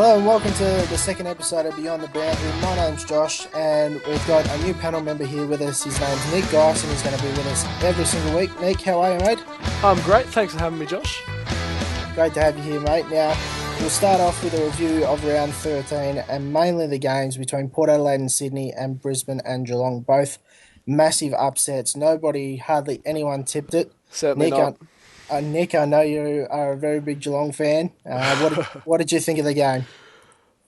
Hello and welcome to the second episode of Beyond the Boundary. My name's Josh and we've got a new panel member here with us. His name's Nic Gysen. He's going to be with us every single week. Nic, how are you, mate? I'm great. Thanks for having me, Josh. Great to have you here, mate. Now, we'll start off with a review of round 13 and mainly the games between Port Adelaide and Sydney and Brisbane and Geelong. Both massive upsets. Hardly anyone tipped it. Certainly not. Nic, I know you are a very big Geelong fan. What did you think of the game?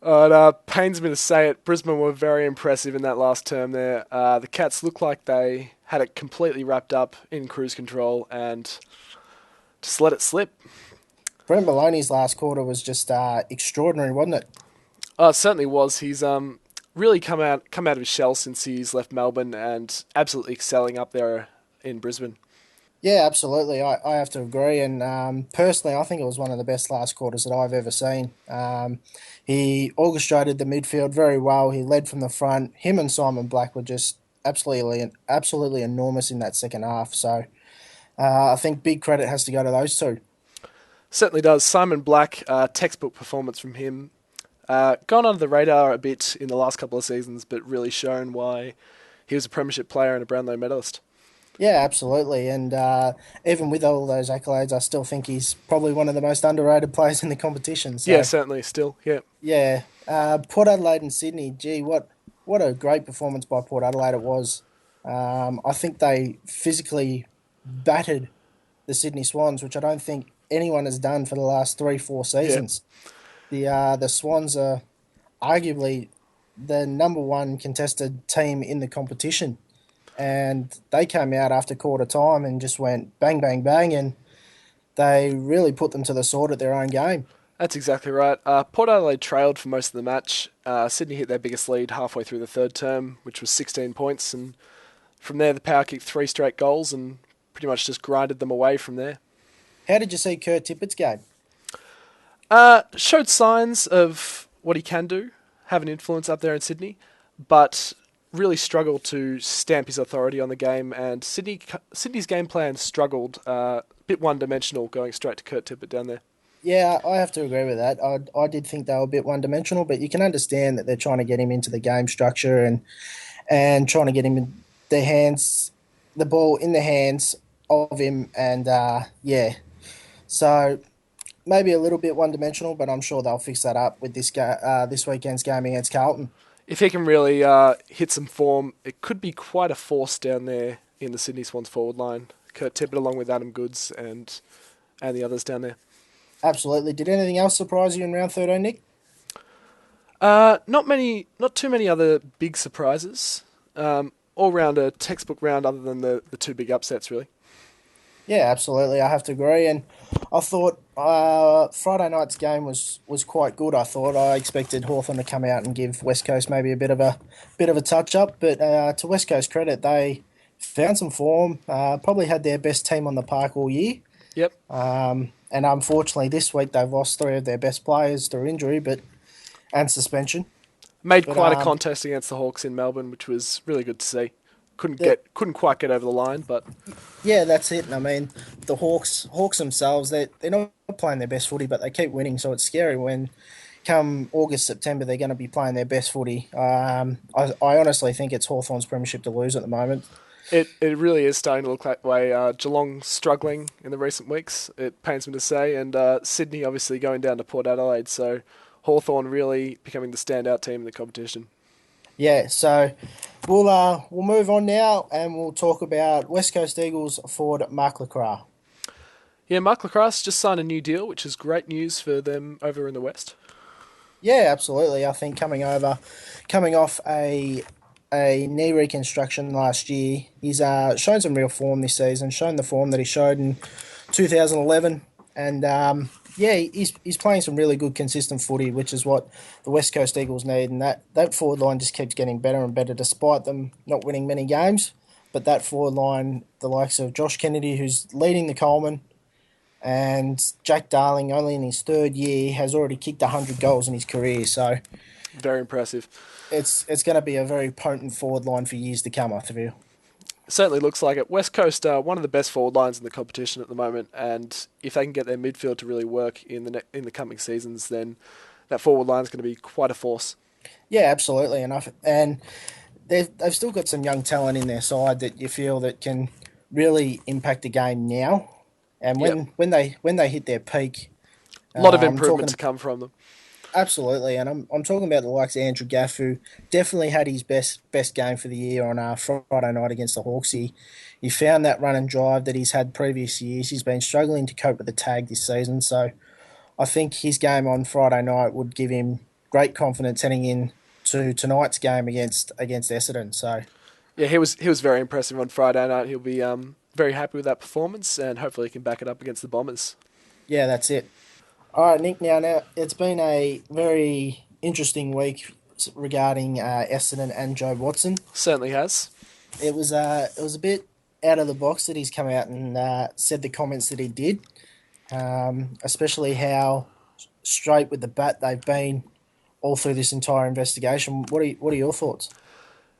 It pains me to say it. Brisbane were very impressive in that last term there. The Cats looked like they had it completely wrapped up in cruise control and just let it slip. Brent Maloney's last quarter was just extraordinary, wasn't it? It certainly was. He's really come out of his shell since he's left Melbourne and absolutely excelling up there in Brisbane. Yeah, absolutely. I have to agree. And personally, I think it was one of the best last quarters that I've ever seen. He orchestrated the midfield very well. He led from the front. Him and Simon Black were just absolutely enormous in that second half. So I think big credit has to go to those two. Certainly does. Simon Black, textbook performance from him. Gone under the radar a bit in the last couple of seasons, but really shown why he was a premiership player and a Brownlow medalist. Yeah, absolutely. And even with all those accolades, I still think he's probably one of the most underrated players in the competition. So, yeah, certainly, still, yeah. Yeah. Port Adelaide and Sydney, gee, what a great performance by Port Adelaide it was. I think they physically battered the Sydney Swans, which I don't think anyone has done for the last 3-4 seasons. Yeah. The Swans are arguably the number one contested team in the competition. And they came out after quarter time and just went bang, bang, bang, and they really put them to the sword at their own game. That's exactly right. Port Adelaide trailed for most of the match. Sydney hit their biggest lead halfway through the third term, which was 16 points, and from there the Power kicked 3 straight goals and pretty much just grinded them away from there. How did you see Kurt Tippett's game? Showed signs of what he can do, have an influence up there in Sydney, but really struggled to stamp his authority on the game, and Sydney's game plan struggled, a bit one-dimensional, going straight to Kurt Tippett down there. Yeah, I have to agree with that. I did think they were a bit one-dimensional, but you can understand that they're trying to get him into the game structure and trying to get him in the ball in the hands of him, and so maybe a little bit one-dimensional, but I'm sure they'll fix that up with this weekend's game against Carlton. If he can really hit some form, it could be quite a force down there in the Sydney Swans forward line. Kurt Tippett along with Adam Goods and the others down there. Absolutely. Did anything else surprise you in round 13, Nic? Not too many other big surprises. All round a textbook round other than the two big upsets, really. Yeah, absolutely. I have to agree. And I thought Friday night's game was quite good. I expected Hawthorn to come out and give West Coast maybe a bit of a touch up, but to West Coast credit, they found some form. Probably had their best team on the park all year. Yep. And unfortunately, this week they've lost 3 of their best players through injury, and suspension. Made quite a contest against the Hawks in Melbourne, which was really good to see. Couldn't quite get over the line, but yeah, that's it. And I mean, the Hawks themselves, they're not playing their best footy, but they keep winning, so it's scary when come August, September, they're going to be playing their best footy. I honestly think it's Hawthorn's premiership to lose at the moment. It really is starting to look that way. Geelong struggling in the recent weeks, it pains me to say, and Sydney obviously going down to Port Adelaide, so Hawthorn really becoming the standout team in the competition. Yeah, so we'll move on now and we'll talk about West Coast Eagles forward Mark Lacroix. Yeah, Mark Lacroix just signed a new deal, which is great news for them over in the West. Yeah, absolutely. I think coming off a knee reconstruction last year, he's shown some real form this season, shown the form that he showed in 2011, and he's playing some really good, consistent footy, which is what the West Coast Eagles need. And that forward line just keeps getting better and better, despite them not winning many games. But that forward line, the likes of Josh Kennedy, who's leading the Coleman, and Jack Darling, only in his third year, has already kicked 100 goals in his career. So very impressive. It's going to be a very potent forward line for years to come, I feel. Certainly looks like it. West Coast are one of the best forward lines in the competition at the moment, and if they can get their midfield to really work in the coming seasons, then that forward line is going to be quite a force. Yeah, absolutely, and they've still got some young talent in their side that you feel that can really impact the game now. And Yep. when they hit their peak, A lot of I'm improvement talking to come from them. absolutely, and I'm talking about the likes of Andrew Gaff, who definitely had his best game for the year on Friday night against the Hawks. He found that run and drive that he's had previous years. He's been struggling to cope with the tag this season, so I think his game on Friday night would give him great confidence heading in to tonight's game against Essendon. So Yeah, he was very impressive on Friday night. He'll be very happy with that performance, and hopefully he can back it up against the Bombers. yeah, that's it. All right, Nick. Now it's been a very interesting week regarding Essendon and Joe Watson. Certainly has. It was a bit out of the box that he's come out and said the comments that he did, especially how straight with the bat they've been all through this entire investigation. What are your thoughts?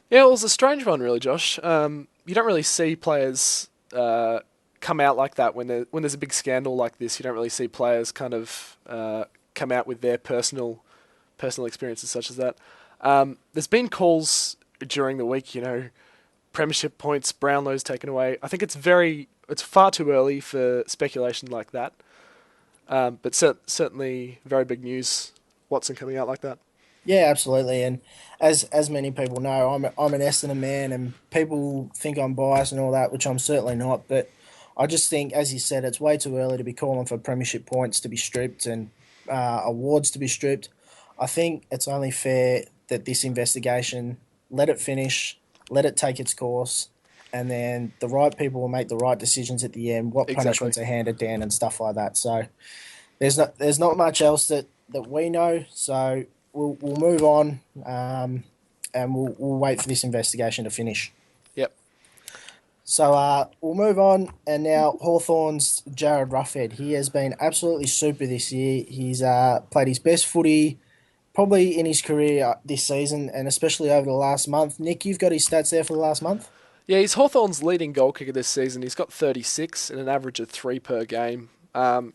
Yeah, it was a strange one, really, Josh. You don't really see players come out like that when there's a big scandal like this. You don't really see players kind of come out with their personal experiences such as that. There's been calls during the week, premiership points, Brownlow's taken away. I think it's far too early for speculation like that. But certainly very big news, Watson coming out like that. Yeah, absolutely. And as many people know, I'm an Essendon man, and people think I'm biased and all that, which I'm certainly not. But I just think, as you said, it's way too early to be calling for premiership points to be stripped and awards to be stripped. I think it's only fair that this investigation, let it finish, let it take its course, and then the right people will make the right decisions at the end, what punishments are handed down and stuff like that. So there's not much else that we know. So we'll move on, and we'll wait for this investigation to finish. Yep. So we'll move on, and now Hawthorn's Jared Ruffhead. He has been absolutely super this year. He's played his best footy probably in his career this season, and especially over the last month. Nick, you've got his stats there for the last month? Yeah, he's Hawthorn's leading goal kicker this season. He's got 36 and an average of 3 per game.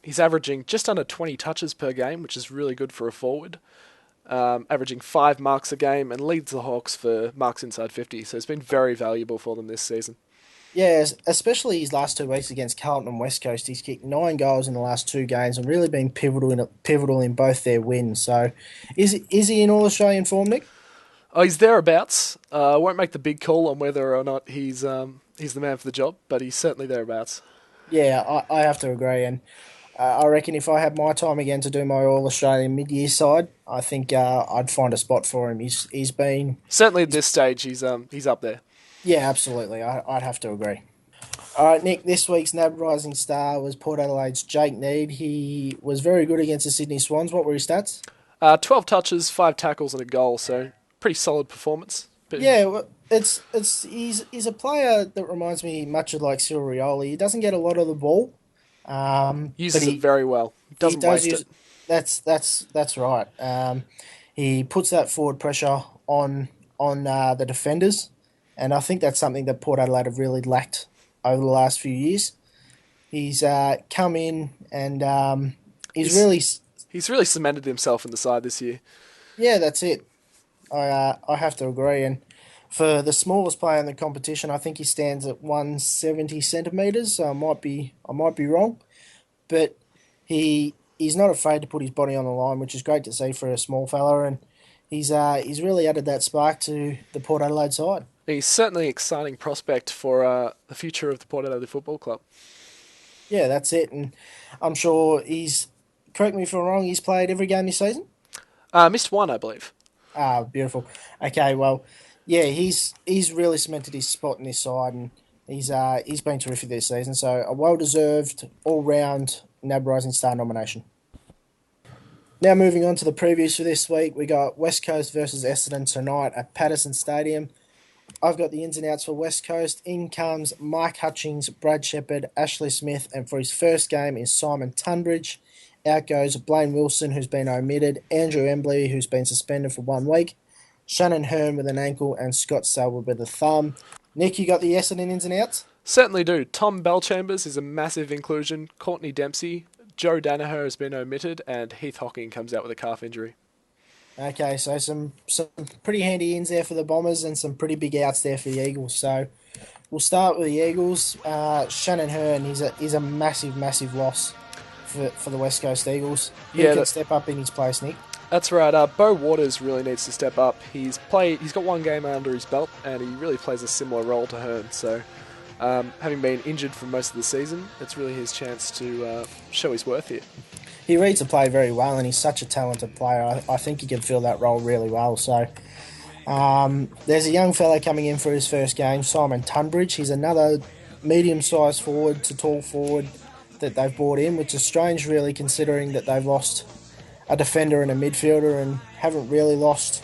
He's averaging just under 20 touches per game, which is really good for a forward. Averaging 5 marks a game and leads the Hawks for marks inside 50. So it's been very valuable for them this season. Yeah, especially his last 2 weeks against Carlton and West Coast. He's kicked 9 goals in the last 2 games and really been pivotal in both their wins. So is he in All-Australian form, Nick? Oh, he's thereabouts. I won't make the big call on whether or not he's the man for the job, but he's certainly thereabouts. Yeah, I have to agree. And I reckon if I had my time again to do my All-Australian mid-year side, I think I'd find a spot for him. He's been... Certainly at this stage, he's up there. Yeah, absolutely. I'd have to agree. All right, Nick, this week's NAB Rising Star was Port Adelaide's Jake Neade. He was very good against the Sydney Swans. What were his stats? 12 touches, 5 tackles and a goal, so pretty solid performance. But yeah, well, he's a player that reminds me much of like Cyril Rioli. He doesn't get a lot of the ball. Uses it very well. Doesn't waste it. That's right. He puts that forward pressure on the defenders, and I think that's something that Port Adelaide have really lacked over the last few years. He's come in and he's really cemented himself in the side this year. Yeah, that's it. I have to agree. And for the smallest player in the competition, I think he stands at 170 centimetres. So I might be wrong, but he's not afraid to put his body on the line, which is great to see for a small fella. And he's really added that spark to the Port Adelaide side. He's certainly an exciting prospect for the future of the Port Adelaide Football Club. Yeah, that's it. And I'm sure correct me if I'm wrong, he's played every game this season? Missed 1, I believe. Ah, beautiful. Okay, well, yeah, he's really cemented his spot in this side, and he's been terrific this season. So a well-deserved all-round NAB Rising Star nomination. Now moving on to the previews for this week, we got West Coast versus Essendon tonight at Patterson Stadium. I've got the ins and outs for West Coast. In comes Mike Hutchings, Brad Shepherd, Ashley Smith, and for his first game is Simon Tunbridge. Out goes Blaine Wilson, who's been omitted, Andrew Embley, who's been suspended for 1 week, Shannon Hearn with an ankle, and Scott Selwood with a thumb. Nick, you got the Essendon ins and outs? Certainly do. Tom Bellchambers is a massive inclusion. Courtney Dempsey, Joe Danaher has been omitted, and Heath Hocking comes out with a calf injury. Okay, so some pretty handy ins there for the Bombers and some pretty big outs there for the Eagles. So we'll start with the Eagles. Shannon Hearn, he's a massive loss for the West Coast Eagles. Who can step up in his place, Nick? That's right. Beau Waters really needs to step up. He's got one game under his belt, and he really plays a similar role to Hearn. So, having been injured for most of the season, it's really his chance to show his worth here. He reads the play very well, and he's such a talented player. I think he can fill that role really well. So, there's a young fella coming in for his first game, Simon Tunbridge. He's another medium-sized forward to tall forward that they've brought in, which is strange, really, considering that they've lost a defender and a midfielder and haven't really lost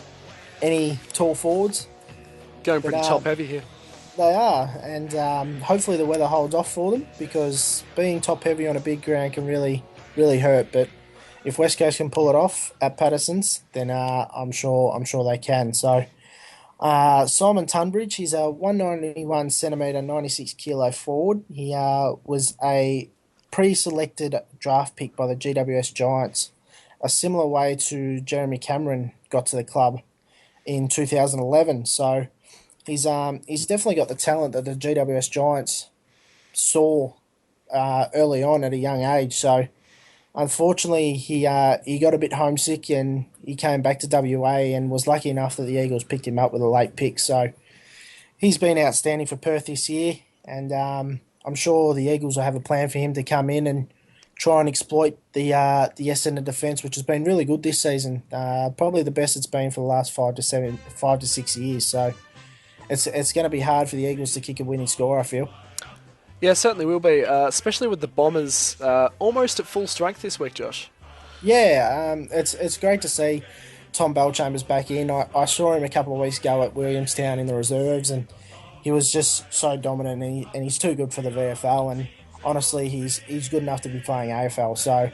any tall forwards. Going pretty top-heavy here. They are, and hopefully the weather holds off for them, because being top-heavy on a big ground can really hurt. But if West Coast can pull it off at Patterson's, then I'm sure they can. So Simon Tunbridge, he's a 191 centimetre, 96 kilo forward. He was a pre-selected draft pick by the GWS Giants, a similar way to Jeremy Cameron got to the club in 2011. So he's definitely got the talent that the GWS Giants saw early on at a young age. So unfortunately, he got a bit homesick and he came back to WA and was lucky enough that the Eagles picked him up with a late pick. So he's been outstanding for Perth this year, and I'm sure the Eagles will have a plan for him to come in and try and exploit the Essendon defence, which has been really good this season. Probably the best it's been for the last 5 to 6 years. So it's going to be hard for the Eagles to kick a winning score, I feel. Yeah, it certainly will be, especially with the Bombers almost at full strength this week, Josh. Yeah, it's great to see Tom Bellchambers back in. I saw him a couple of weeks ago at Williamstown in the reserves, and he was just so dominant, and he's too good for the VFL, and honestly, he's good enough to be playing AFL. So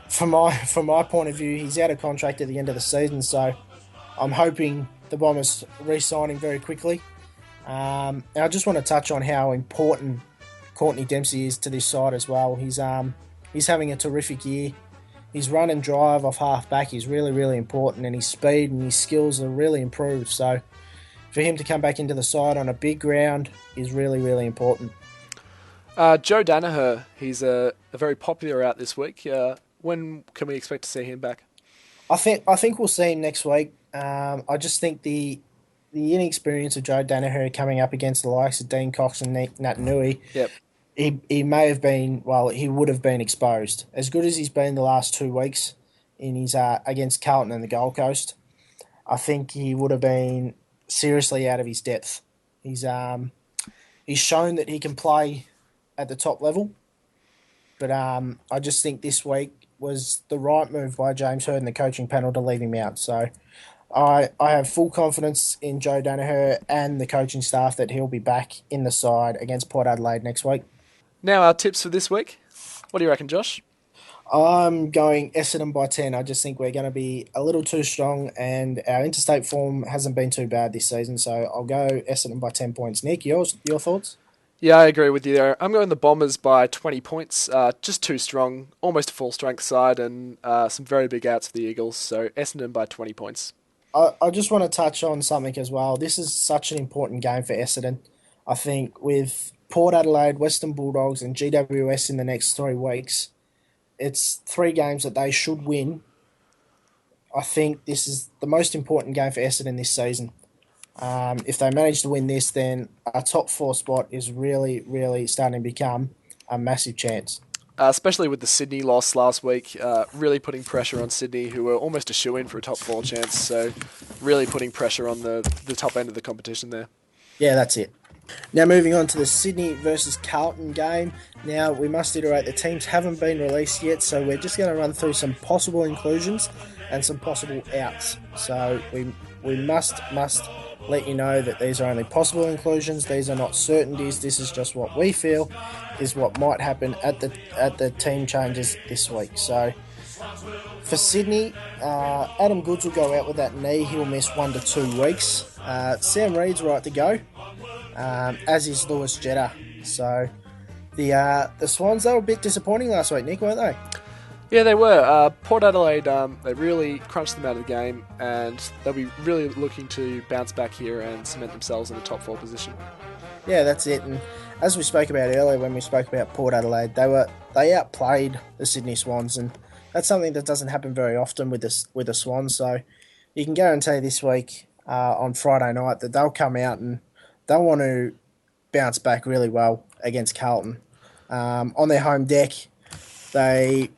from my point of view, he's out of contract at the end of the season, so I'm hoping the Bombers re-sign him very quickly. And I just want to touch on how important Courtney Dempsey is to this side as well. He's having a terrific year. His run and drive off half back is really important, and his speed and his skills are really improved. So for him to come back into the side on a big ground is really important. Joe Danaher, he's a very popular out this week. When can we expect to see him back? I think we'll see him next week. I just think the inexperience of Joe Danaher coming up against the likes of Dean Cox and Nat Nui, yep. He may have been, he would have been exposed. As good as he's been the last 2 weeks in his against Carlton and the Gold Coast, I think he would have been seriously out of his depth. He's shown that he can play at the top level, but I just think this week was the right move by James Hird and the coaching panel to leave him out. So I have full confidence in Joe Danaher and the coaching staff that he'll be back in the side against Port Adelaide next week. Now our tips for this week. What do you reckon, Josh? I'm going Essendon by 10. I just think we're going to be a little too strong, and our interstate form hasn't been too bad this season, so I'll go Essendon by 10 points. Nick, your thoughts? Yeah, I agree with you there. I'm going the Bombers by 20 points. Just too strong, almost a full strength side, and some very big outs for the Eagles, so Essendon by 20 points. I just want to touch on something as well. This is such an important game for Essendon. I think with Port Adelaide, Western Bulldogs and GWS in the next 3 weeks, it's 3 games that they should win. I think this is the most important game for Essendon this season. If they manage to win this, then a top 4 spot is really starting to become a massive chance. Especially with the Sydney loss last week, really putting pressure on Sydney, who were almost a shoo-in for a top 4 chance. So really putting pressure on the top end of the competition there. Yeah, that's it. Now moving on to the Sydney versus Carlton game. Now we must iterate, the teams haven't been released yet, so we're just going to run through some possible inclusions and some possible outs. So we must let you know that these are only possible inclusions. These are not certainties. This is just what we feel is what might happen at the team changes this week. So for Sydney, Adam Goods will go out with that knee. He'll miss 1 to 2 weeks. Sam Reid's right to go, as is Lewis Jetta. So the Swans, they were a bit disappointing last week, Nick, weren't they? Yeah, they were. Port Adelaide, they really crunched them out of the game, and they'll be really looking to bounce back here and cement themselves in a top 4 position. Yeah, that's it. And as we spoke about earlier when we spoke about Port Adelaide, they outplayed the Sydney Swans, and that's something that doesn't happen very often with the Swans. So you can guarantee this week on Friday night that they'll come out and they'll want to bounce back really well against Carlton. On their home deck, they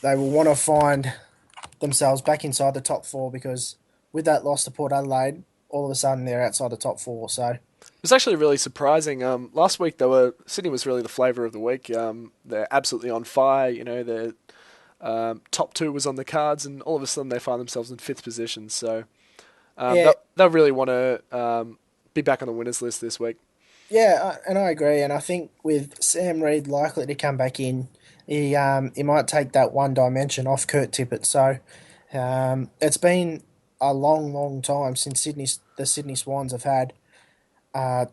will want to find themselves back inside the top 4, because with that loss to Port Adelaide, all of a sudden they're outside the top 4. So it was actually really surprising. Last week, Sydney was really the flavour of the week. They're absolutely on fire. Their top 2 was on the cards, and all of a sudden they find themselves in 5th position. So they'll really want to be back on the winners list this week. Yeah, and I agree. And I think with Sam Reid likely to come back in, he might take that one dimension off Kurt Tippett. So it's been a long, long time since the Sydney Swans have had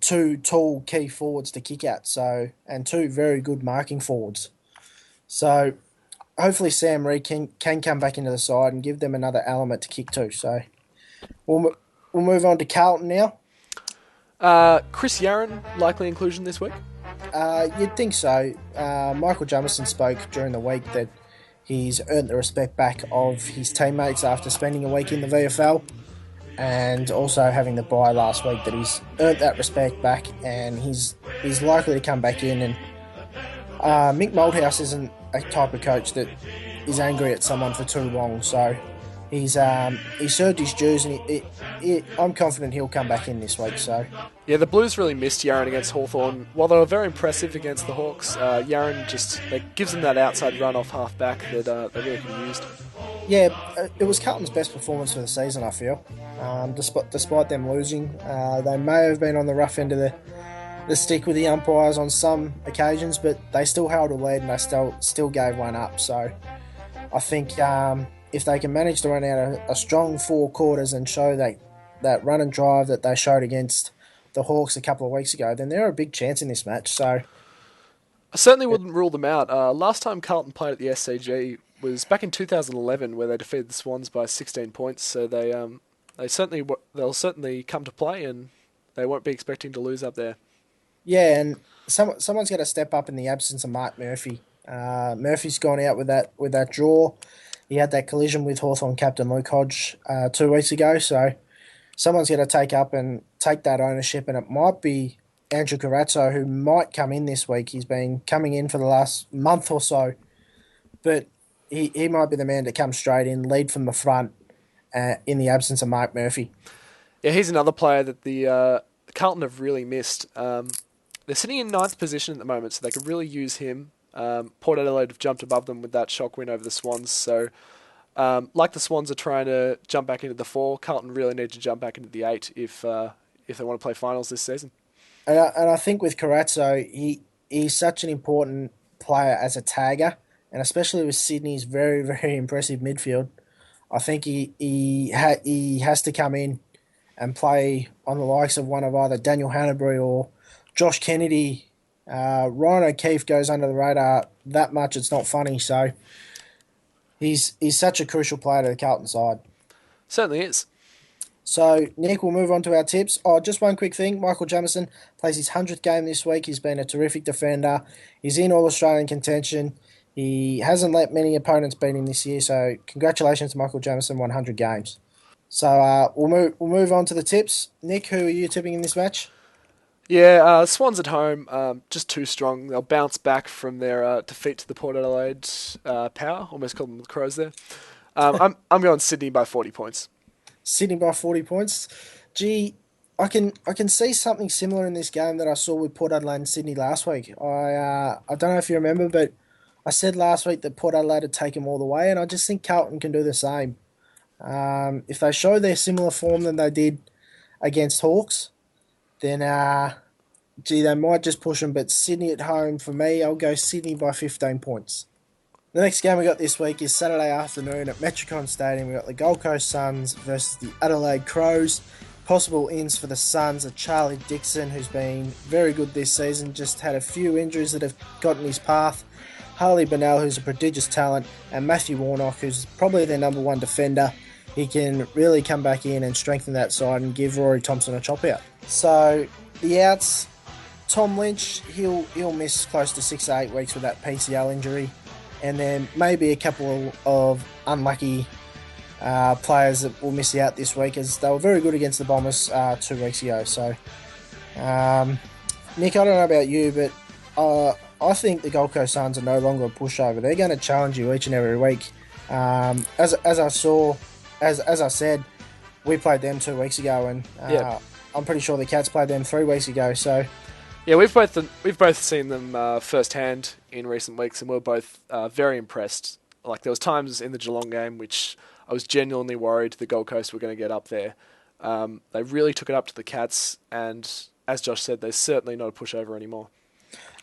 2 tall key forwards to kick at, and 2 very good marking forwards. So hopefully Sam Reid can come back into the side and give them another element to kick to. So we'll move on to Carlton now. Chris Yarran, likely inclusion this week? You'd think so. Michael Jamieson spoke during the week that he's earned the respect back of his teammates after spending a week in the VFL, and also having the bye last week, that he's earned that respect back, and he's likely to come back in. And Mick Malthouse isn't a type of coach that is angry at someone for too long, so he served his dues, and I'm confident he'll come back in this week. So yeah, the Blues really missed Yarran against Hawthorn. While they were very impressive against the Hawks, Yarran just gives them that outside run off half back that they really could have used. Yeah, it was Carlton's best performance for the season, I feel. Despite them losing, they may have been on the rough end of the stick with the umpires on some occasions, but they still held a lead and they still gave one up. So I think if they can manage to run out a strong 4 quarters and show that run and drive that they showed against the Hawks a couple of weeks ago, then they're a big chance in this match. So I certainly wouldn't rule them out. Last time Carlton played at the SCG was back in 2011, where they defeated the Swans by 16 points. So they'll certainly come to play, and they won't be expecting to lose up there. Yeah, and someone's got to step up in the absence of Mark Murphy. Murphy's gone out with that draw. He had that collision with Hawthorn captain Luke Hodge 2 weeks ago. So someone's got to take up and take that ownership, and it might be Andrew Carazzo, who might come in this week. He's been coming in for the last month or so, but he might be the man to come straight in, lead from the front in the absence of Mark Murphy. Yeah, he's another player that the Carlton have really missed. They're sitting in 9th position at the moment, so they could really use him. Port Adelaide have jumped above them with that shock win over the Swans. So, like the Swans are trying to jump back into the 4, Carlton really need to jump back into the 8 if they want to play finals this season. And I think with Carazzo, he's such an important player as a tagger, and especially with Sydney's very, very impressive midfield. I think he has to come in and play on the likes of one of either Daniel Hanbury or Josh Kennedy. Ryan O'Keefe goes under the radar that much, it's not funny. So he's such a crucial player to the Carlton side. Certainly is. So, Nick, we'll move on to our tips. Oh, just one quick thing. Michael Jamieson plays his 100th game this week. He's been a terrific defender. He's in All-Australian contention. He hasn't let many opponents beat him this year, so congratulations to Michael Jamieson, 100 games. So we'll move on to the tips. Nick, who are you tipping in this match? Yeah, Swans at home, just too strong. They'll bounce back from their defeat to the Port Adelaide power. Almost called them the Crows there. I'm going Sydney by 40 points. Sydney by 40 points. Gee, I can see something similar in this game that I saw with Port Adelaide and Sydney last week. I don't know if you remember, but I said last week that Port Adelaide would take them all the way, and I just think Carlton can do the same. If they show their similar form than they did against Hawks, then they might just push them. But Sydney at home, for me, I'll go Sydney by 15 points. The next game we got this week is Saturday afternoon at Metricon Stadium. We got the Gold Coast Suns versus the Adelaide Crows. Possible ins for the Suns are Charlie Dixon, who's been very good this season, just had a few injuries that have gotten his path. Harley Bennell, who's a prodigious talent, and Matthew Warnock, who's probably their number one defender, he can really come back in and strengthen that side and give Rory Thompson a chop out. So the outs, Tom Lynch, he'll miss close to 6 to 8 weeks with that PCL injury, and then maybe a couple of unlucky players that will miss out this week, as they were very good against the Bombers 2 weeks ago. So, Nick, I don't know about you, but I think the Gold Coast Suns are no longer a pushover. They're going to challenge you each and every week. As I said, we played them 2 weeks ago, and I'm pretty sure the Cats played them 3 weeks ago. So, yeah, we've both seen them firsthand in recent weeks, and we're both very impressed. Like, there was times in the Geelong game which I was genuinely worried the Gold Coast were going to get up there. They really took it up to the Cats, and as Josh said, they're certainly not a pushover anymore.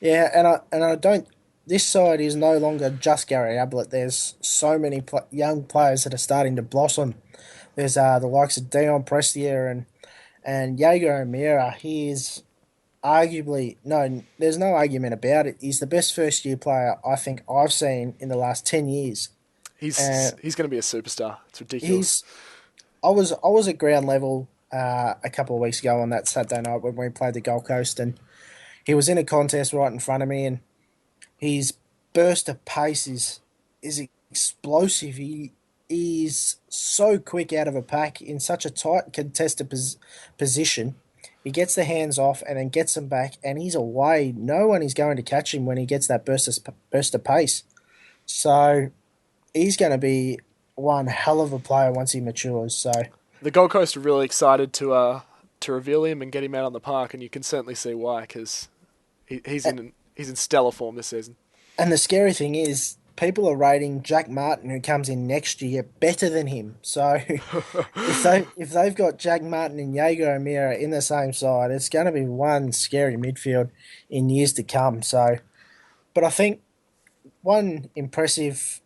Yeah, and I don't. This side is no longer just Gary Ablett. There's so many young players that are starting to blossom. There's the likes of Dion Prestia and Jaeger O'Meara. He is arguably, there's no argument about it. He's the best first year player I think I've seen in the last 10 years. He's going to be a superstar. It's ridiculous. I was at ground level a couple of weeks ago on that Saturday night when we played the Gold Coast, and he was in a contest right in front of me, and his burst of pace is explosive. He is so quick out of a pack in such a tight contested position. He gets the hands off and then gets them back, and he's away. No one is going to catch him when he gets that burst of pace. So he's going to be one hell of a player once he matures. So the Gold Coast are really excited to reveal him and get him out on the park, and you can certainly see why, because he's in stellar form this season. And the scary thing is, people are rating Jack Martin, who comes in next year, better than him. So if they've got Jack Martin and Jaeger O'Meara in the same side, it's going to be one scary midfield in years to come. So, but I think one impressive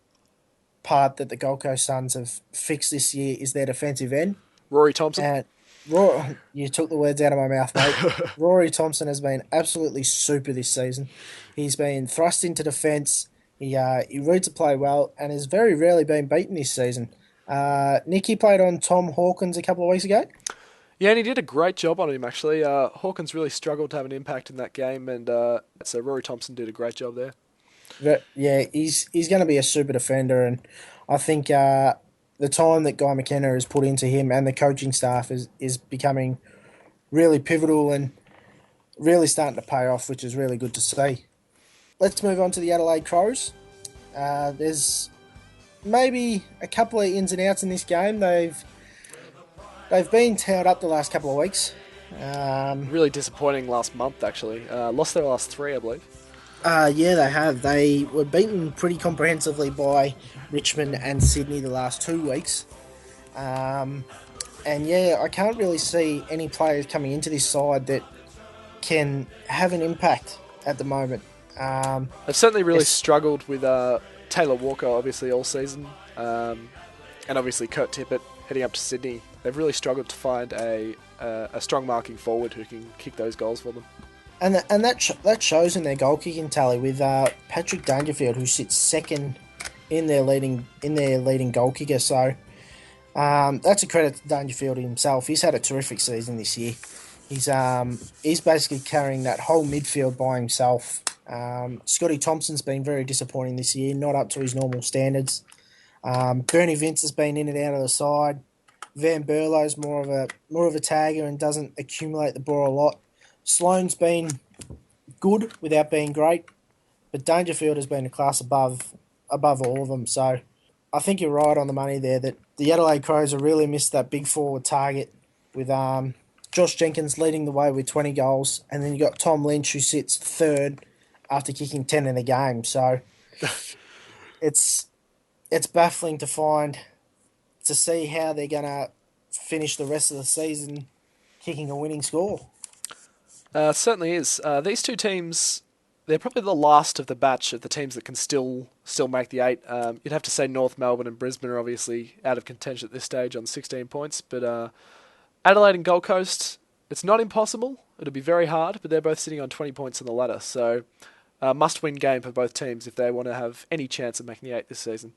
part that the Gold Coast Suns have fixed this year is their defensive end. Rory Thompson. And you took the words out of my mouth, mate. Rory Thompson has been absolutely super this season. He's been thrust into defence. He reads the play well and has very rarely been beaten this season. Nicky played on Tom Hawkins a couple of weeks ago. Yeah, and he did a great job on him, actually. Hawkins really struggled to have an impact in that game, and so Rory Thompson did a great job there. Yeah, he's going to be a super defender, and I think the time that Guy McKenna has put into him and the coaching staff is becoming really pivotal and really starting to pay off, which is really good to see. Let's move on to the Adelaide Crows. There's maybe a couple of ins and outs in this game. They've been tailed up the last couple of weeks. Really disappointing last month, actually. Lost their last 3, I believe. Yeah, they have. They were beaten pretty comprehensively by Richmond and Sydney the last 2 weeks. And yeah, I can't really see any players coming into this side that can have an impact at the moment. They've certainly really struggled with Taylor Walker, obviously, all season. And obviously Kurt Tippett heading up to Sydney. They've really struggled to find a strong marking forward who can kick those goals for them. And that shows in their goal kicking tally with Patrick Dangerfield, who sits second in their leading goal kicker. So that's a credit to Dangerfield himself. He's had a terrific season this year. He's basically carrying that whole midfield by himself. Scotty Thompson's been very disappointing this year, not up to his normal standards. Bernie Vince has been in and out of the side. Van Berlo's more of a tagger and doesn't accumulate the ball a lot. Sloane's been good without being great, but Dangerfield has been a class above all of them. So I think you're right on the money there that the Adelaide Crows have really missed that big forward target with Josh Jenkins leading the way with 20 goals, and then you got Tom Lynch who sits third after kicking 10 in the game. So it's baffling to see how they're going to finish the rest of the season kicking a winning score. Certainly is. These two teams, they're probably the last of the batch of the teams that can still make the 8. You'd have to say North Melbourne and Brisbane are obviously out of contention at this stage on 16 points, but Adelaide and Gold Coast, it's not impossible. It'll be very hard, but they're both sitting on 20 points on the ladder. So must-win game for both teams if they want to have any chance of making the 8 this season.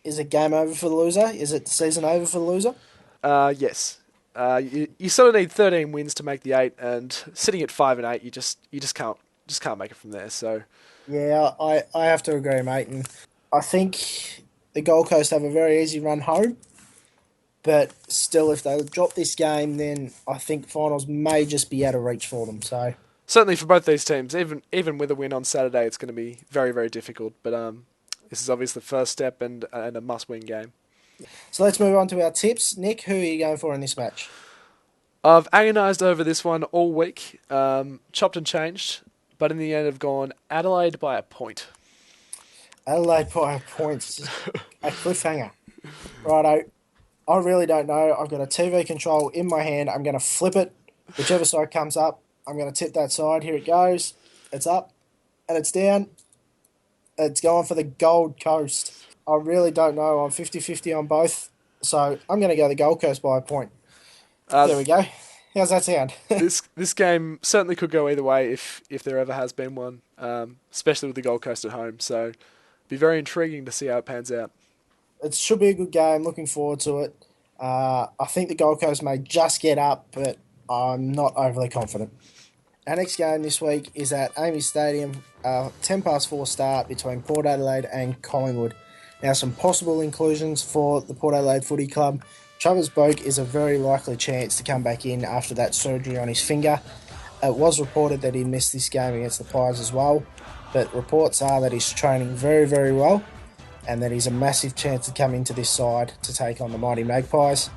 Is it game over for the loser? Is it the season over for the loser? Yes. You sort of need 13 wins to make the 8, and sitting at 5 and 8, you just can't make it from there. So Yeah, I have to agree, mate. And I think the Gold Coast have a very easy run home. But still, if they drop this game, then I think finals may just be out of reach for them. So certainly for both these teams, even with a win on Saturday, it's going to be very, very difficult. But this is obviously the first step and a must-win game. So let's move on to our tips. Nick, who are you going for in this match? I've agonised over this one all week, chopped and changed, but in the end I've gone Adelaide by a point. Adelaide by a point. A cliffhanger. Righto. I really don't know. I've got a TV control in my hand. I'm going to flip it. Whichever side comes up, I'm going to tip that side. Here it goes. It's up and it's down. It's going for the Gold Coast. I really don't know. I'm 50-50 on both. So I'm going to go the Gold Coast by a point. There we go. How's that sound? This game certainly could go either way if there ever has been one, especially with the Gold Coast at home. So it'd be very intriguing to see how it pans out. It should be a good game. Looking forward to it. I think the Gold Coast may just get up, but I'm not overly confident. Our next game this week is at Amy Stadium, 4:10 start between Port Adelaide and Collingwood. Now, some possible inclusions for the Port Adelaide Footy Club. Travers Boak is a very likely chance to come back in after that surgery on his finger. It was reported that he missed this game against the Pies as well, but reports are that he's training very, very well and that he's a massive chance to come into this side to take on the mighty Magpies.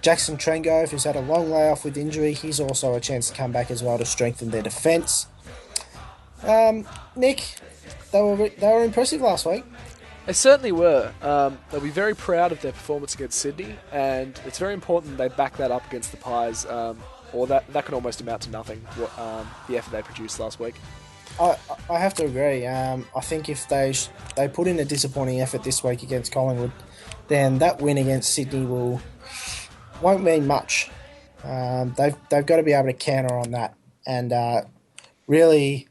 Jackson Trengove, who's had a long layoff with injury, he's also a chance to come back as well to strengthen their defence. Nick, they were impressive last week. They certainly were. They'll be very proud of their performance against Sydney, and it's very important they back that up against the Pies, or that can almost amount to nothing, the effort they produced last week. I have to agree. I think if they put in a disappointing effort this week against Collingwood, then that win against Sydney won't mean much. They've got to be able to counter on that and really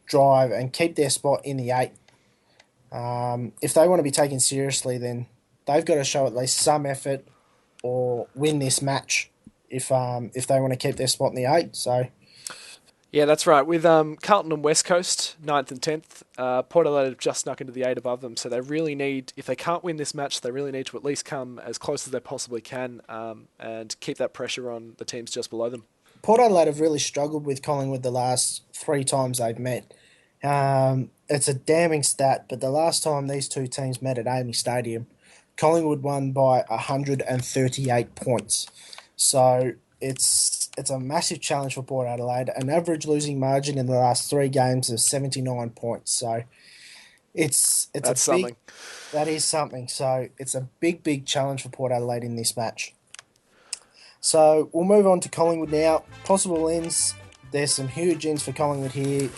drive and keep their spot in the 8. If they want to be taken seriously, then they've got to show at least some effort or win this match if they want to keep their spot in the 8. So. Yeah, that's right. With Carlton and West Coast, 9th and 10th, Port Adelaide have just snuck into the 8 above them, so they really need, if they can't win this match, they really need to at least come as close as they possibly can and keep that pressure on the teams just below them. Port Adelaide have really struggled with Collingwood the last 3 times they've met. It's a damning stat, but the last time these two teams met at Amy Stadium, Collingwood won by 138 points. So it's a massive challenge for Port Adelaide. An average losing margin in the last 3 games of 79 points. So that's something. That is something. So it's a big challenge for Port Adelaide in this match. So we'll move on to Collingwood now. Possible ins. There's some huge ins for Collingwood here.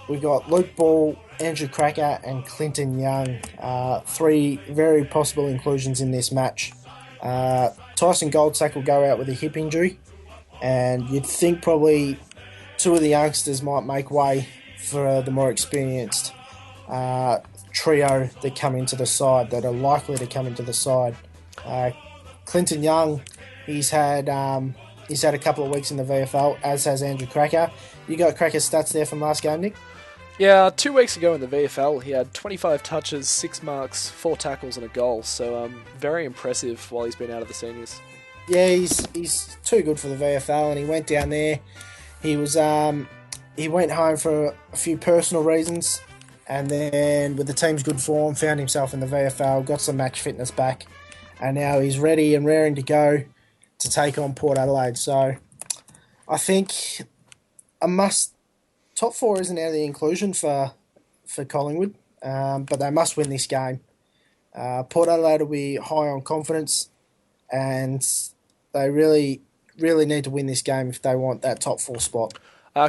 We've got Luke Ball, Andrew Cracker and Clinton Young. 3 very possible inclusions in this match. Tyson Goldsack will go out with a hip injury. And you'd think probably 2 of the youngsters might make way for the more experienced trio that come into the side, that are likely to come into the side. Clinton Young, he's had a couple of weeks in the VFL, as has Andrew Cracker. You got Cracker's stats there from last game, Nick? Yeah, 2 weeks ago in the VFL, he had 25 touches, 6 marks, 4 tackles and a goal. So very impressive while he's been out of the seniors. Yeah, he's too good for the VFL, and he went down there. He went home for a few personal reasons, and then with the team's good form, found himself in the VFL, got some match fitness back, and now he's ready and raring to go to take on Port Adelaide. So I think top 4 isn't out of the inclusion for Collingwood, but they must win this game. Port Adelaide will be high on confidence, and they really need to win this game if they want that top 4 spot.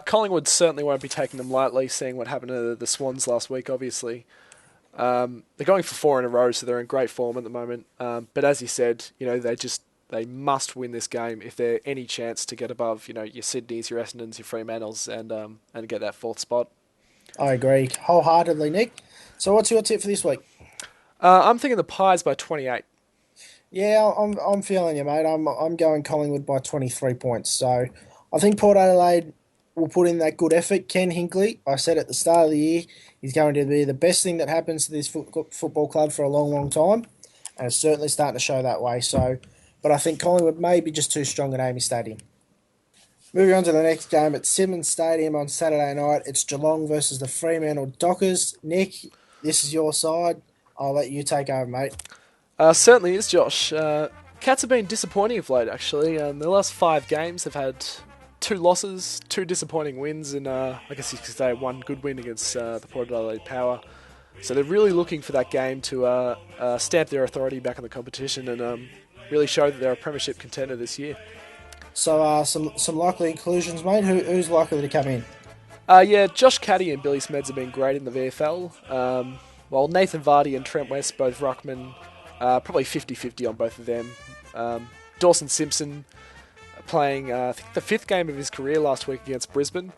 Collingwood certainly won't be taking them lightly, seeing what happened to the Swans last week, obviously. They're going for 4 in a row, so they're in great form at the moment. But as you said, they must win this game if they're any chance to get above, your Sydneys, your Essendons, your Fremantles, and get that 4th spot. I agree wholeheartedly, Nick. So what's your tip for this week? I'm thinking the Pies by 28. Yeah, I'm feeling you, mate. I'm going Collingwood by 23 points. So I think Port Adelaide will put in that good effort. Ken Hinkley, I said at the start of the year, he's going to be the best thing that happens to this football club for a long, long time, and it's certainly starting to show that way. So, but I think Collingwood may be just too strong at Amy Stadium. Moving on to the next game at Simmons Stadium on Saturday night, it's Geelong versus the Fremantle Dockers. Nick, this is your side. I'll let you take over, mate. Certainly is, Josh. Cats have been disappointing of late, actually. The last 5 games have had 2 losses, 2 disappointing wins, and I guess you could say one good win against the Port Adelaide Power. So they're really looking for that game to stamp their authority back in the competition and really show that they're a premiership contender this year. So, some likely inclusions, mate. Who's likely to come in? Yeah, Josh Caddy and Billy Smeds have been great in the VFL. While Nathan Vardy and Trent West, both ruckman, probably 50-50 on both of them. Dawson Simpson playing, I think, the 5th game of his career last week against Brisbane.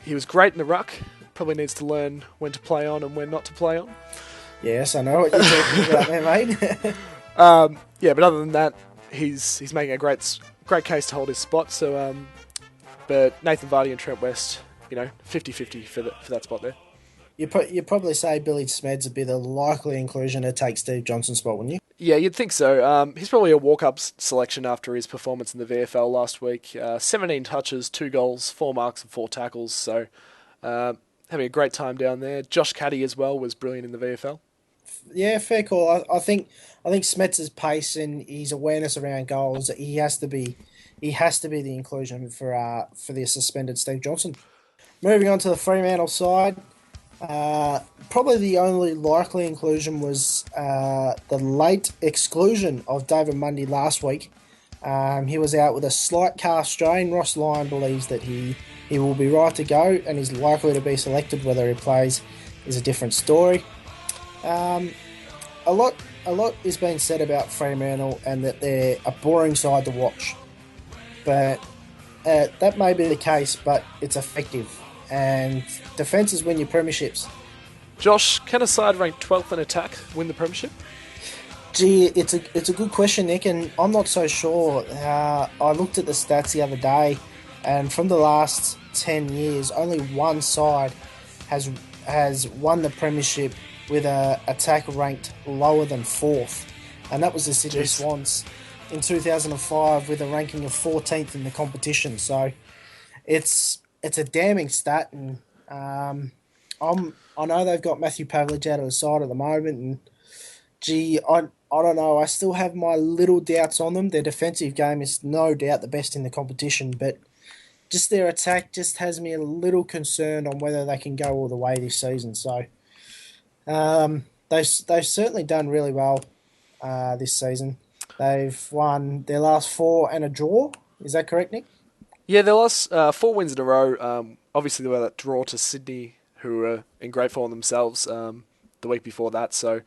He was great in the ruck. Probably needs to learn when to play on and when not to play on. Yes, I know what you're talking about there, mate. Yeah, but other than that, he's making a great case to hold his spot. So, but Nathan Vardy and Trent West, 50-50 for that spot there. You'd probably say Billy Smeds would be the likely inclusion to take Steve Johnson's spot, wouldn't you? Yeah, you'd think so. He's probably a walk-up selection after his performance in the VFL last week. 17 touches, 2 goals, 4 marks and 4 tackles. So having a great time down there. Josh Caddy as well was brilliant in the VFL. Yeah, fair call. I think Smets' pace and his awareness around goals, he has to be the inclusion for the suspended Steve Johnson. Moving on to the Fremantle side, probably the only likely inclusion was the late exclusion of David Mundy last week. He was out with a slight calf strain. Ross Lyon believes that he will be right to go and is likely to be selected. Whether he plays is a different story. A lot is being said about Fremantle and that they're a boring side to watch. But that may be the case, but it's effective. And defences win your premierships. Josh, can a side ranked 12th in attack win the premiership? Gee, it's a good question, Nick, and I'm not so sure. I looked at the stats the other day, and from the last 10 years, only one side has won the premiership with a attack ranked lower than 4th, and that was the Sydney Swans in 2005 with a ranking of 14th in the competition. So it's a damning stat, and I know they've got Matthew Pavlich out of the side at the moment, and gee, I don't know. I still have my little doubts on them. Their defensive game is no doubt the best in the competition, but just their attack just has me a little concerned on whether they can go all the way this season. So they've certainly done really well this season. They've won their last 4 and a draw. Is that correct, Nick? Yeah, their last 4 wins in a row. Obviously, they were that draw to Sydney, who were in great form themselves the week before that. So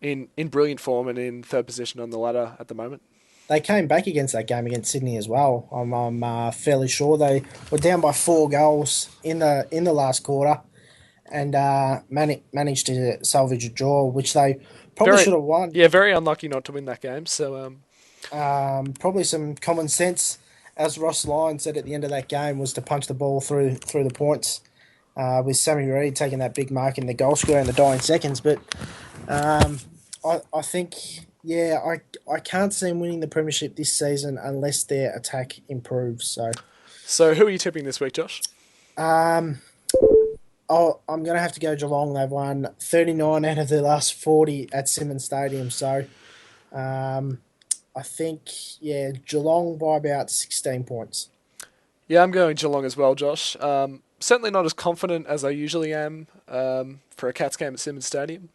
in brilliant form and in 3rd position on the ladder at the moment. They came back against that game against Sydney as well. I'm fairly sure they were down by 4 goals in the last quarter, and managed to salvage a draw, which they probably should have won. Yeah, very unlucky not to win that game. So probably some common sense, as Ross Lyon said at the end of that game, was to punch the ball through the points, with Sammy Reid taking that big mark in the goal square in the dying seconds. But I think, yeah, I can't see them winning the premiership this season unless their attack improves. So who are you tipping this week, Josh? I'm going to have to go Geelong. They've won 39 out of their last 40 at Simmons Stadium. So I think, yeah, Geelong by about 16 points. Yeah, I'm going Geelong as well, Josh. Certainly not as confident as I usually am for a Cats game at Simmons Stadium.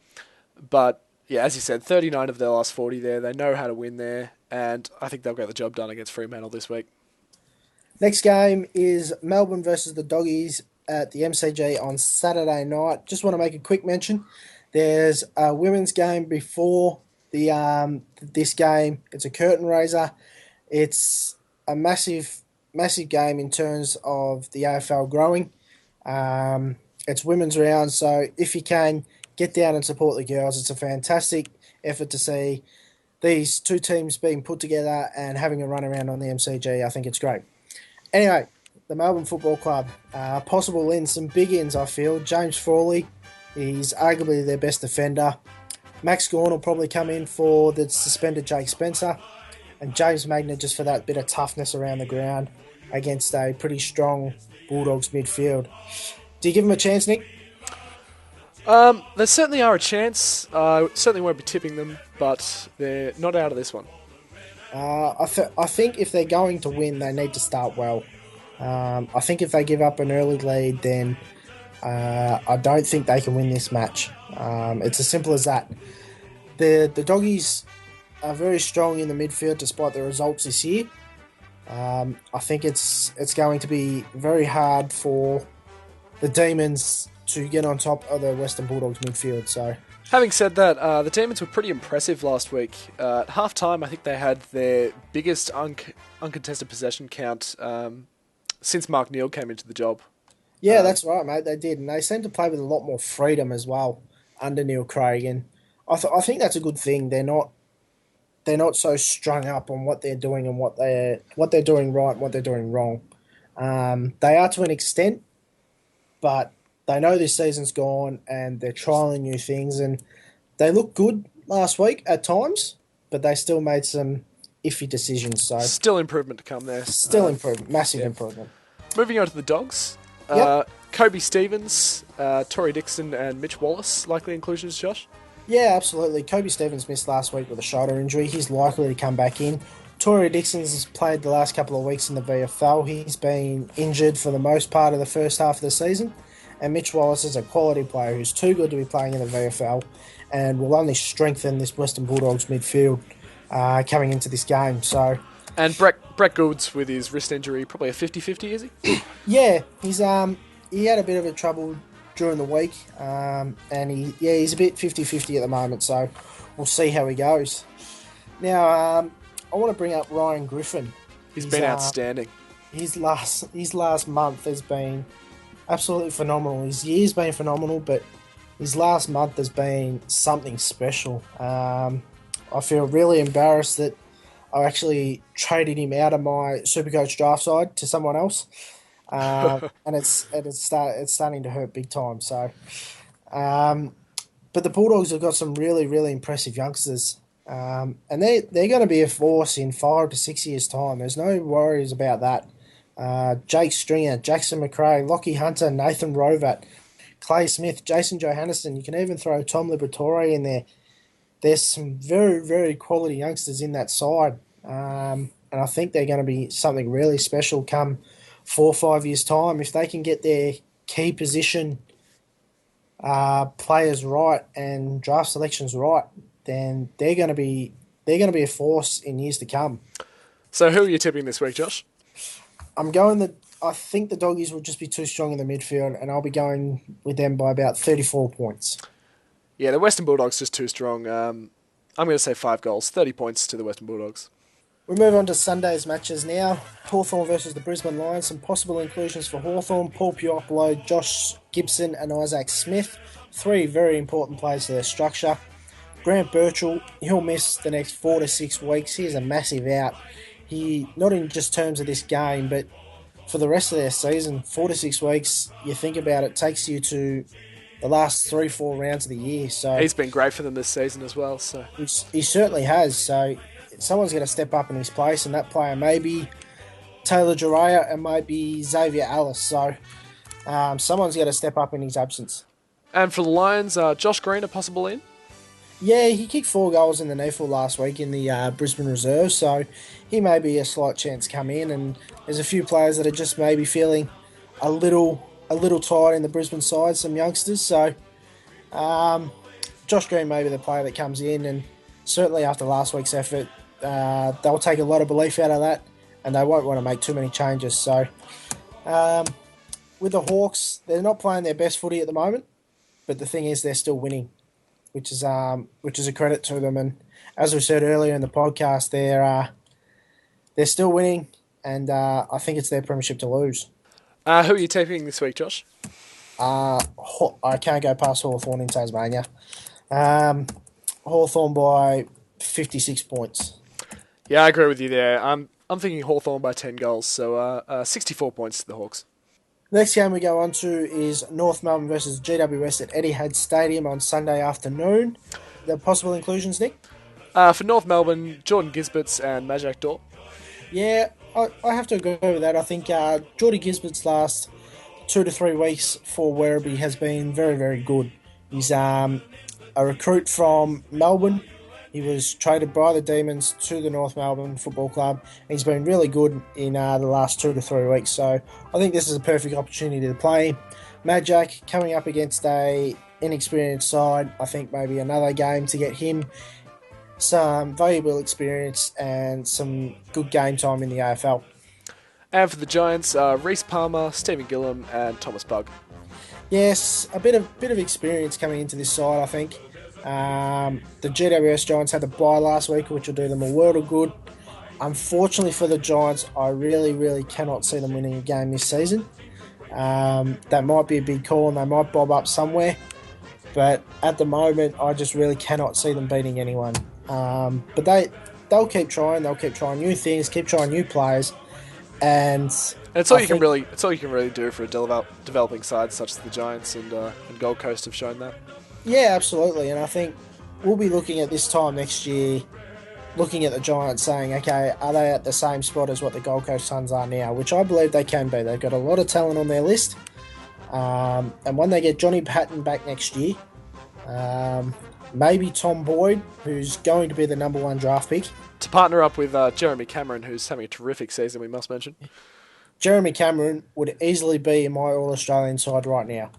But, yeah, as you said, 39 of their last 40 there. They know how to win there, and I think they'll get the job done against Fremantle this week. Next game is Melbourne versus the Doggies at the MCG on Saturday night. Just want to make a quick mention. There's a women's game before this game. It's a curtain raiser. It's a massive game in terms of the AFL growing. It's women's round, so if you can, get down and support the girls. It's a fantastic effort to see these two teams being put together and having a run around on the MCG. I think it's great. Anyway, the Melbourne Football Club, possible ins, some big ins, I feel. James Frawley, he's arguably their best defender. Max Gawn will probably come in for the suspended Jake Spencer. And James Magner just for that bit of toughness around the ground against a pretty strong Bulldogs midfield. Do you give him a chance, Nick? There certainly are a chance. I certainly won't be tipping them, but they're not out of this one. I think if they're going to win, they need to start well. I think if they give up an early lead, then I don't think they can win this match. It's as simple as that. The Doggies are very strong in the midfield despite the results this year. I think it's going to be very hard for the Demons to get on top of the Western Bulldogs midfield. So, having said that, the Demons were pretty impressive last week. At half-time, I think they had their biggest uncontested possession count since Mark Neal came into the job. Yeah, that's right, mate. They did, and they seem to play with a lot more freedom as well under Neil Craig, and I think that's a good thing. They're not so strung up on what they're doing and what they're doing right and what they're doing wrong. They are to an extent, but they know this season's gone and they're trialling new things, and they looked good last week at times, but they still made some iffy decisions. So still improvement to come there. Still improvement, massive improvement. Moving on to the Dogs. Yep. Kobe Stevens, Tory Dixon and Mitch Wallace, likely inclusions, Josh? Yeah, absolutely. Kobe Stevens missed last week with a shoulder injury. He's likely to come back in. Tory Dixon's has played the last couple of weeks in the VFL. He's been injured for the most part of the first half of the season. And Mitch Wallace is a quality player who's too good to be playing in the VFL and will only strengthen this Western Bulldogs midfield coming into this game. So, and Brett Goulds with his wrist injury, probably a 50-50, is he? Yeah, he had a bit of a trouble during the week, and he's a bit 50-50 at the moment, so we'll see how he goes. Now, I want to bring up Ryan Griffin. He's been outstanding. His last month has been absolutely phenomenal. His year's been phenomenal, but his last month has been something special. I feel really embarrassed that I actually traded him out of my Supercoach draft side to someone else. And it's starting to hurt big time. So, but the Bulldogs have got some really, really impressive youngsters, and they're going to be a force in 5 to 6 years' time. There's no worries about that. Jake Stringer, Jackson McRae, Lockie Hunter, Nathan Rovat, Clay Smith, Jason Johannesson. You can even throw Tom Liberatore in there. There's some very, very quality youngsters in that side, and I think they're going to be something really special come 4 or 5 years' time. If they can get their key position players right and draft selections right, then they're going to be a force in years to come. So who are you tipping this week, Josh? I think the Doggies will just be too strong in the midfield, and I'll be going with them by about 34 points. Yeah, the Western Bulldogs just too strong. I'm going to say 5 goals, 30 points to the Western Bulldogs. We move on to Sunday's matches now. Hawthorn versus the Brisbane Lions. Some possible inclusions for Hawthorn: Paul Puopolo, Josh Gibson and Isaac Smith. 3 very important players to their structure. Grant Birchall, he'll miss the next 4 to 6 weeks. He's a massive out. He, not in just terms of this game, but for the rest of their season, 4 to 6 weeks, you think about it, takes you to the last 3-4 rounds of the year. So he's been great for them this season as well. So he certainly has. So someone's going to step up in his place, and that player may be Taylor Jiraiya and might be Xavier Ellis. So someone's going to step up in his absence. And for the Lions, Josh Green a possible in? Yeah, he kicked 4 goals in the NEFL last week in the Brisbane Reserve, so he may be a slight chance to come in. And there's a few players that are just maybe feeling a little tired in the Brisbane side, some youngsters. So Josh Green may be the player that comes in, and certainly after last week's effort, they'll take a lot of belief out of that, and they won't want to make too many changes. So with the Hawks, they're not playing their best footy at the moment, but the thing is they're still winning, which is a credit to them. And as we said earlier in the podcast, they're still winning, and I think it's their premiership to lose. Who are you taking this week, Josh? I can't go past Hawthorn in Tasmania. Um, Hawthorn by 56 points. Yeah, I agree with you there. I'm thinking Hawthorn by 10 goals, so 64 points to the Hawks. Next game we go on to is North Melbourne versus GWS at Etihad Stadium on Sunday afternoon. The possible inclusions, Nick? For North Melbourne, Jordan Gisberts and Majak Daw. Yeah, I have to agree with that. I think Geordie Gisbert's last 2 to 3 weeks for Werribee has been very, very good. He's a recruit from Melbourne. He was traded by the Demons to the North Melbourne Football Club. He's been really good in the last 2 to 3 weeks, so I think this is a perfect opportunity to play him. Majak coming up against a inexperienced side. I think maybe another game to get him some valuable experience and some good game time in the AFL. And for the Giants, Reece Palmer, Stephen Gillum, and Thomas Bugg. Yes, a bit of experience coming into this side, I think. The GWS Giants had a bye last week, which will do them a world of good. Unfortunately for the Giants, I really, really cannot see them winning a game this season. That might be a big call and they might bob up somewhere. But at the moment, I just really cannot see them beating anyone. But they'll keep trying. They'll keep trying new things, keep trying new players. And it's all you can really do for a developing side such as the Giants and Gold Coast have shown that. Yeah, absolutely. And I think we'll be looking at this time next year, looking at the Giants saying, okay, are they at the same spot as what the Gold Coast Suns are now? Which I believe they can be. They've got a lot of talent on their list. And when they get Johnny Patton back next year, maybe Tom Boyd, who's going to be the number 1 draft pick. To partner up with Jeremy Cameron, who's having a terrific season, we must mention. Jeremy Cameron would easily be in my All-Australian side right now.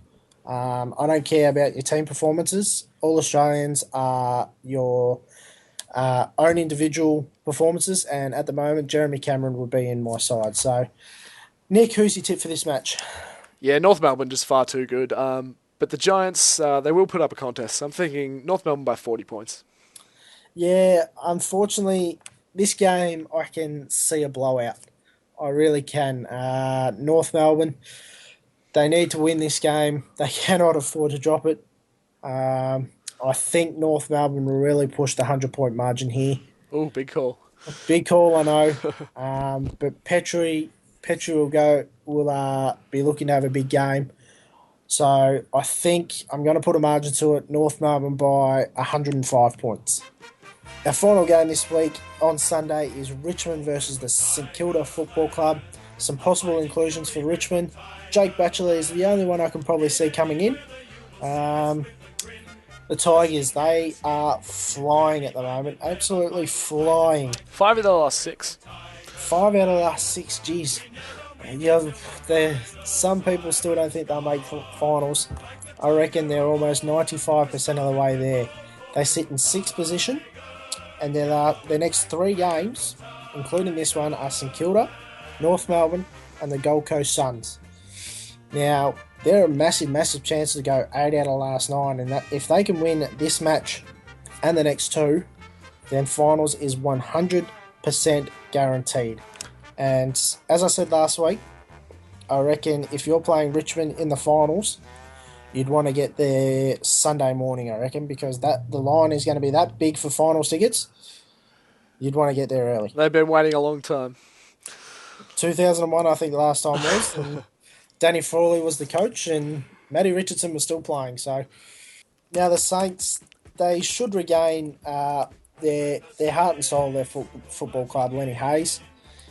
I don't care about your team performances. All-Australians are your own individual performances, and at the moment, Jeremy Cameron would be in my side. So, Nick, who's your tip for this match? Yeah, North Melbourne just far too good. But the Giants, they will put up a contest. I'm thinking North Melbourne by 40 points. Yeah, unfortunately, this game I can see a blowout. I really can. North Melbourne, they need to win this game. They cannot afford to drop it. I think North Melbourne will really push the 100-point margin here. Oh, big call. Big call, I know. But Petrie will be looking to have a big game. So I think I'm going to put a margin to it. North Melbourne by 105 points. Our final game this week on Sunday is Richmond versus the St Kilda Football Club. Some possible inclusions for Richmond. Jake Batchelor is the only one I can probably see coming in. The Tigers, they are flying at the moment. Absolutely flying. 5 of the last 6. 5 out of the last 6, geez. Yeah, some people still don't think they'll make finals. I reckon they're almost 95% of the way there. They sit in 6th position, and their next 3 games, including this one, are St Kilda, North Melbourne, and the Gold Coast Suns. Now, they're a massive, massive chance to go 8 out of the last 9, and that if they can win this match and the next 2, then finals is 100% guaranteed. And as I said last week, I reckon if you're playing Richmond in the finals, you'd want to get there Sunday morning, I reckon, because the line is going to be that big for finals tickets. You'd want to get there early. They've been waiting a long time. 2001, I think the last time was. Danny Frawley was the coach and Matty Richardson was still playing. So now the Saints, they should regain their heart and soul of their football club, Lenny Hayes.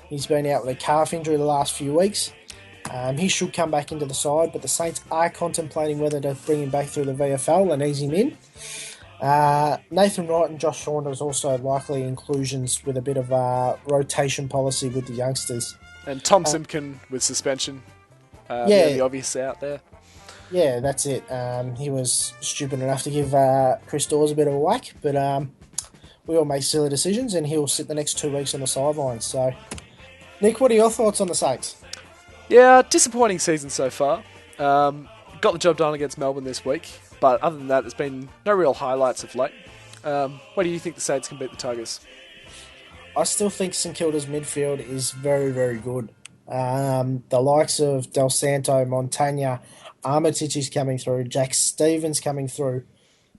He's been out with a calf injury the last few weeks. He should come back into the side, but the Saints are contemplating whether to bring him back through the VFL and ease him in. Nathan Wright and Josh Saunders also likely inclusions with a bit of a rotation policy with the youngsters. And Tom Simpkin with suspension. The obvious out there. Yeah, that's it. He was stupid enough to give Chris Dawes a bit of a whack, but we all make silly decisions, and he'll sit the next 2 weeks on the sidelines. So, Nick, what are your thoughts on the Saints? Yeah, disappointing season so far. Got the job done against Melbourne this week, but other than that, there's been no real highlights of late. What do you think the Saints can beat the Tigers? I still think St Kilda's midfield is very, very good. The likes of Del Santo, Montagna, Armitage is coming through, Jack Stevens coming through.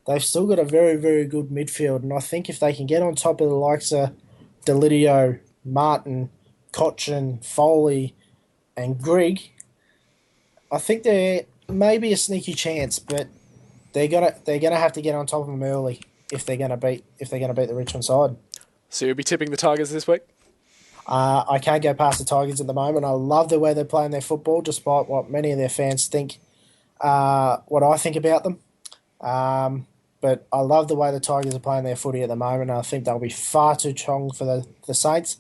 They've still got a very, very good midfield, and I think if they can get on top of the likes of Delidio, Martin, Cochin, Foley, and Grigg, I think there may be a sneaky chance, but they're gonna have to get on top of them early if they're gonna beat the Richmond side. So you'll be tipping the Tigers this week? I can't go past the Tigers at the moment. I love the way they're playing their football, despite what many of their fans think, what I think about them. But I love the way the Tigers are playing their footy at the moment. I think they'll be far too strong for the Saints.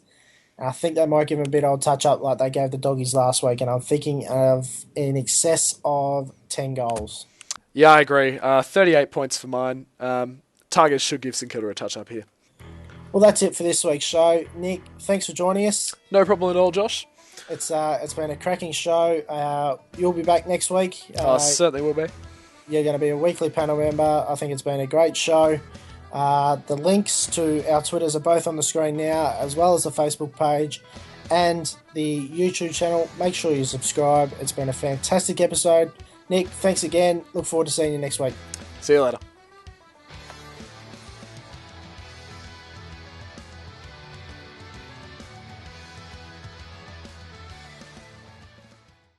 And I think they might give them a bit old touch-up like they gave the Doggies last week, and I'm thinking of in excess of 10 goals. Yeah, I agree. 38 points for mine. Tigers should give St Kilda a touch-up here. Well, that's it for this week's show. Nick, thanks for joining us. No problem at all, Josh. It's been a cracking show. You'll be back next week. I certainly will be. You're going to be a weekly panel member. I think it's been a great show. The links to our Twitters are both on the screen now, as well as the Facebook page and the YouTube channel. Make sure you subscribe. It's been a fantastic episode. Nick, thanks again. Look forward to seeing you next week. See you later.